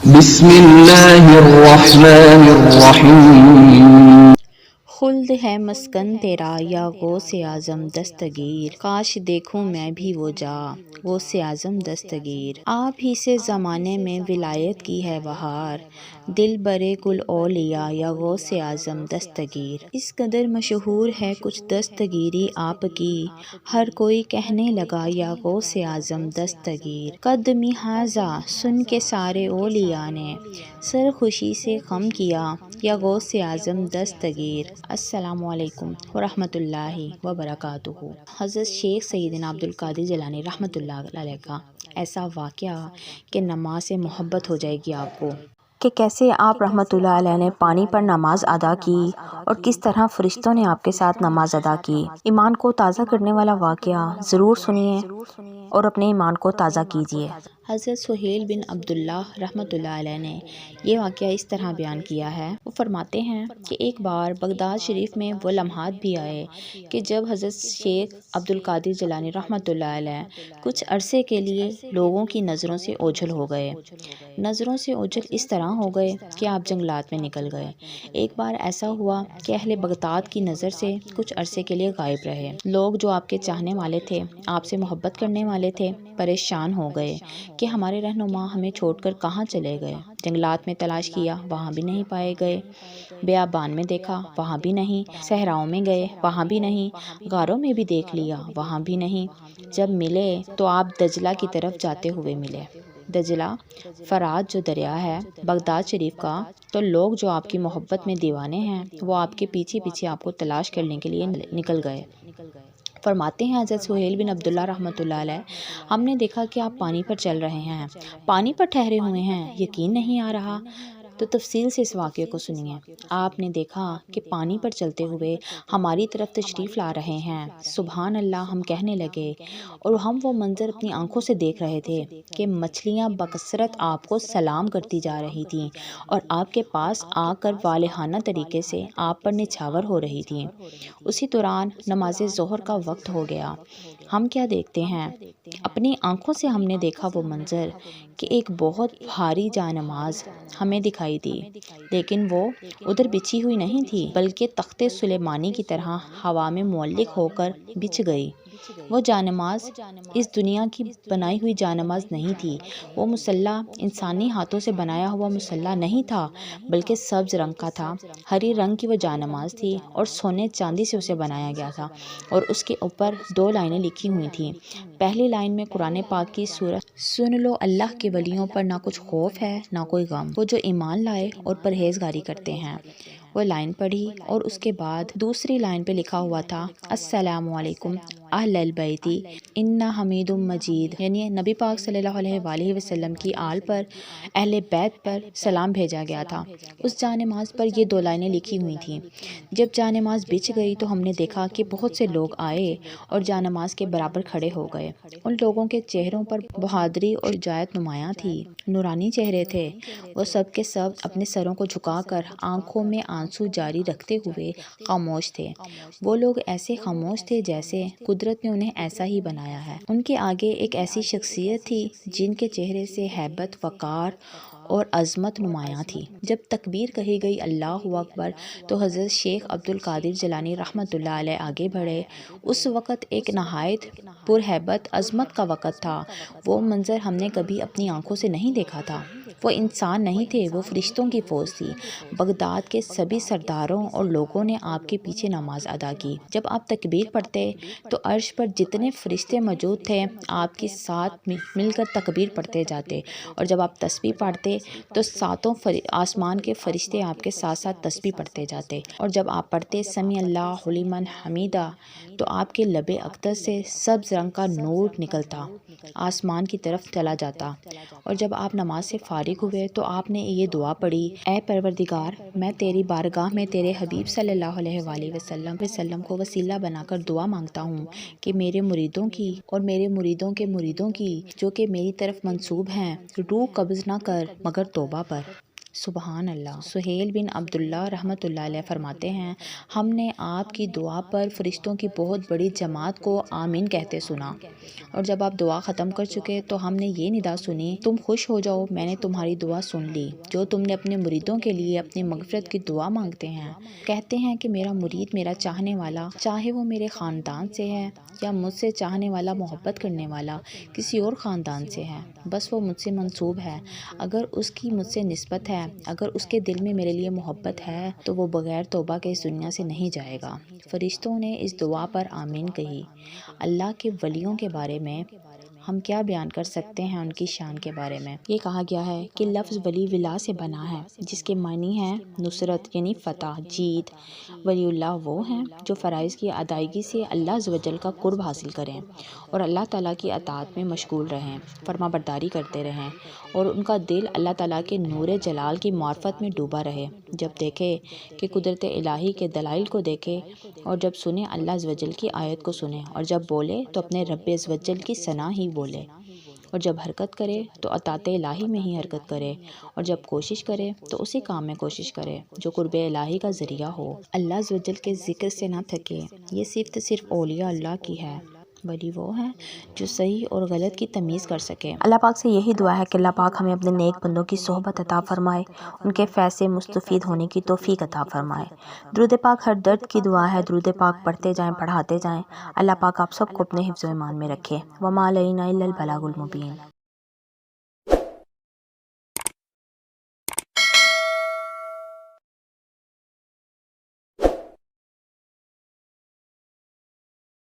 بسم اللہ الرحمن الرحیم۔ خلد ہے مسکن تیرا یا غوث اعظم دستگیر، کاش دیکھوں میں بھی وہ جا غوث اعظم دستگیر۔ آپ ہی سے زمانے میں ولایت کی ہے بہار، دل برے کل اولیاء یا غوث اعظم دستگیر۔ اس قدر مشہور ہے کچھ دستگیری آپ کی، ہر کوئی کہنے لگا یا غوث اعظم دستگیر۔ قدمی ھذا سن کے سارے اولیاء نے سر خوشی سے خم کیا یا غوث اعظم دستگیر۔ السلام علیکم ورحمۃ اللہ وبرکاتہ۔ حضرت شیخ سیدنا عبدالقادر جیلانی رحمۃ اللہ علیہ کا ایسا واقعہ کہ نماز سے محبت ہو جائے گی آپ کو، کہ کیسے آپ رحمۃ اللہ علیہ نے پانی پر نماز ادا کی اور کس طرح فرشتوں نے آپ کے ساتھ نماز ادا کی۔ ایمان کو تازہ کرنے والا واقعہ ضرور سنیے اور اپنے ایمان کو تازہ کیجیے۔ حضرت سہیل بن عبداللہ رحمۃ اللہ علیہ نے یہ واقعہ اس طرح بیان کیا ہے۔ وہ فرماتے ہیں کہ ایک بار بغداد شریف میں وہ لمحات بھی آئے کہ جب حضرت شیخ عبدالقادر جیلانی رحمۃ اللہ علیہ کچھ عرصے کے لیے لوگوں کی نظروں سے اوجھل ہو گئے۔ نظروں سے اوجھل اس طرح ہو گئے کہ آپ جنگلات میں نکل گئے۔ ایک بار ایسا ہوا کہ اہل بغداد کی نظر سے کچھ عرصے کے لیے غائب رہے۔ لوگ جو آپ کے چاہنے والے تھے، آپ سے محبت کرنے والے تھے، پریشان ہو گئے کہ ہمارے رہنما ہمیں چھوڑ کر کہاں چلے گئے۔ جنگلات میں تلاش کیا، وہاں بھی نہیں پائے گئے۔ بیابان میں دیکھا، وہاں بھی نہیں۔ صحراؤں میں گئے، وہاں بھی نہیں۔ غاروں میں بھی دیکھ لیا، وہاں بھی نہیں۔ جب ملے تو آپ دجلہ کی طرف جاتے ہوئے ملے۔ دجلہ فرات جو دریا ہے بغداد شریف کا، تو لوگ جو آپ کی محبت میں دیوانے ہیں وہ آپ کے پیچھے پیچھے آپ کو تلاش کرنے کے لیے نکل گئے۔ فرماتے ہیں حضرت سہیل بن عبداللہ رحمۃ اللہ علیہ، ہم نے دیکھا کہ آپ پانی پر چل رہے ہیں، پانی پر ٹھہرے ہوئے ہیں، یقین نہیں آ رہا۔ تو تفصیل سے اس واقعے کو سنیے۔ آپ نے دیکھا کہ پانی پر چلتے ہوئے ہماری طرف تشریف لا رہے ہیں۔ سبحان اللہ ہم کہنے لگے، اور ہم وہ منظر اپنی آنکھوں سے دیکھ رہے تھے کہ مچھلیاں بکثرت آپ کو سلام کرتی جا رہی تھیں اور آپ کے پاس آ کر والہانہ طریقے سے آپ پر نچھاور ہو رہی تھیں۔ اسی دوران نماز ظہر کا وقت ہو گیا۔ ہم کیا دیکھتے ہیں؟ اپنی آنکھوں سے ہم نے دیکھا وہ منظر کہ ایک بہت بھاری جانماز ہمیں دکھائی دی، لیکن وہ ادھر بچھی ہوئی نہیں تھی بلکہ تخت سلیمانی کی طرح ہوا میں معلق ہو کر بچھ گئی۔ وہ جانماز اس دنیا کی بنائی ہوئی جانماز نہیں تھی۔ وہ مصلی انسانی ہاتھوں سے بنایا ہوا مصلی نہیں تھا بلکہ سبز رنگ کا تھا۔ ہری رنگ کی وہ جانماز تھی اور سونے چاندی سے اسے بنایا گیا تھا، اور اس کے اوپر 2 لائنیں لکھی ہوئی تھیں۔ پہلی لائن میں قرآن پاک کی سورۃ سن لو، اللہ کے ولیوں پر نہ کچھ خوف ہے نہ کوئی غم، وہ جو ایمان لائے اور پرہیزگاری کرتے ہیں۔ وہ لائن پڑھی اور اس کے بعد دوسری لائن پہ لکھا ہوا تھا السلام علیکم اہل البیت انا حمید مجید، یعنی نبی پاک صلی اللہ علیہ وآلہ وسلم کی آل پر، اہل بیت پر سلام بھیجا گیا تھا۔ اس جانماز پر یہ 2 لائنیں لکھی ہوئی تھیں۔ جب جانماز بچھ گئی تو ہم نے دیکھا کہ بہت سے لوگ آئے اور جانماز کے برابر کھڑے ہو گئے۔ ان لوگوں کے چہروں پر بہادری اور جایت نمایاں تھی، نورانی چہرے تھے۔ وہ سب کے سب اپنے سروں کو جھکا کر آنکھوں میں آنسو جاری رکھتے ہوئے خاموش تھے۔ وہ لوگ ایسے خاموش تھے جیسے قدرت نے انہیں ایسا ہی بنایا ہے۔ ان کے آگے ایک ایسی شخصیت تھی جن کے چہرے سے ہیبت، وقار اور عظمت نمایاں تھی۔ جب تکبیر کہی گئی اللہ اکبر تو حضرت شیخ عبدالقادر جیلانی رحمۃ اللہ علیہ آگے بڑھے۔ اس وقت ایک نہایت پرہیبت عظمت کا وقت تھا۔ وہ منظر ہم نے کبھی اپنی آنکھوں سے نہیں دیکھا تھا۔ وہ انسان نہیں تھے، وہ فرشتوں کی فوج تھی۔ بغداد کے سبھی سرداروں اور لوگوں نے آپ کے پیچھے نماز ادا کی۔ جب آپ تکبیر پڑھتے تو عرش پر جتنے فرشتے موجود تھے آپ کے ساتھ مل کر تکبیر پڑھتے جاتے، اور جب آپ تسبیح پڑھتے تو 7 آسمان کے فرشتے آپ کے ساتھ ساتھ تسبیح پڑھتے جاتے، اور جب آپ پڑھتے سمیع اللہ لمن حمیدہ تو آپ کے لب اقدس سے سبز رنگ کا نور نکلتا، آسمان کی طرف چلا جاتا۔ اور جب آپ نماز سے فارغ ہوئے تو آپ نے یہ دعا پڑھی، اے پروردگار، میں تیری بارگاہ میں تیرے حبیب صلی اللہ علیہ وآلہ وسلم کو وسیلہ بنا کر دعا مانگتا ہوں کہ میرے مریدوں کی اور میرے مریدوں کے مریدوں کی جو کہ میری طرف منسوب ہیں روح قبض نہ کر مگر توبہ پر۔ سبحان اللہ۔ سہیل بن عبداللہ رحمۃ اللہ علیہ فرماتے ہیں، ہم نے آپ کی دعا پر فرشتوں کی بہت بڑی جماعت کو آمین کہتے سنا، اور جب آپ دعا ختم کر چکے تو ہم نے یہ ندا سنی، تم خوش ہو جاؤ، میں نے تمہاری دعا سن لی۔ جو تم نے اپنے مریدوں کے لیے اپنی مغفرت کی دعا مانگتے ہیں، کہتے ہیں کہ میرا مرید، میرا چاہنے والا، چاہے وہ میرے خاندان سے ہے یا مجھ سے چاہنے والا محبت کرنے والا کسی اور خاندان سے ہے، بس وہ مجھ سے منسوب ہے، اگر اس کی مجھ سے نسبت ہے، اگر اس کے دل میں میرے لیے محبت ہے تو وہ بغیر توبہ کے اس دنیا سے نہیں جائے گا۔ فرشتوں نے اس دعا پر آمین کہی۔ اللہ کے ولیوں کے بارے میں ہم کیا بیان کر سکتے ہیں؟ ان کی شان کے بارے میں یہ کہا گیا ہے کہ لفظ ولی ولا سے بنا ہے، جس کے معنی ہے نصرت یعنی فتح، جیت۔ ولی اللہ وہ ہیں جو فرائض کی ادائیگی سے اللہ عز و جل کا قرب حاصل کریں اور اللہ تعالیٰ کی اطاعت میں مشغول رہیں، فرما برداری کرتے رہیں، اور ان کا دل اللہ تعالیٰ کے نور جلال کی معرفت میں ڈوبا رہے۔ جب دیکھے کہ قدرت الہی کے دلائل کو دیکھے، اور جب سنے اللہ عز و جل کی آیت کو سنے، اور جب بولے تو اپنے رب عز و جل کی ثنا ہی بولے، اور جب حرکت کرے تو اطاعت الہی میں ہی حرکت کرے، اور جب کوشش کرے تو اسی کام میں کوشش کرے جو قرب الہی کا ذریعہ ہو، اللہ عز و جل کے ذکر سے نہ تھکے۔ یہ صرف اولیاء اللہ کی ہے۔ ولی وہ ہیں جو صحیح اور غلط کی تمیز کر سکے۔ اللہ پاک سے یہی دعا ہے کہ اللہ پاک ہمیں اپنے نیک بندوں کی صحبت عطا فرمائے، ان کے فیض سے مستفید ہونے کی توفیق عطا فرمائے۔ درود پاک ہر درد کی دعا ہے، درود پاک پڑھتے جائیں، پڑھاتے جائیں۔ اللہ پاک آپ سب کو اپنے حفظ و ایمان میں رکھے۔ وما علینا الا البلاغ المبین۔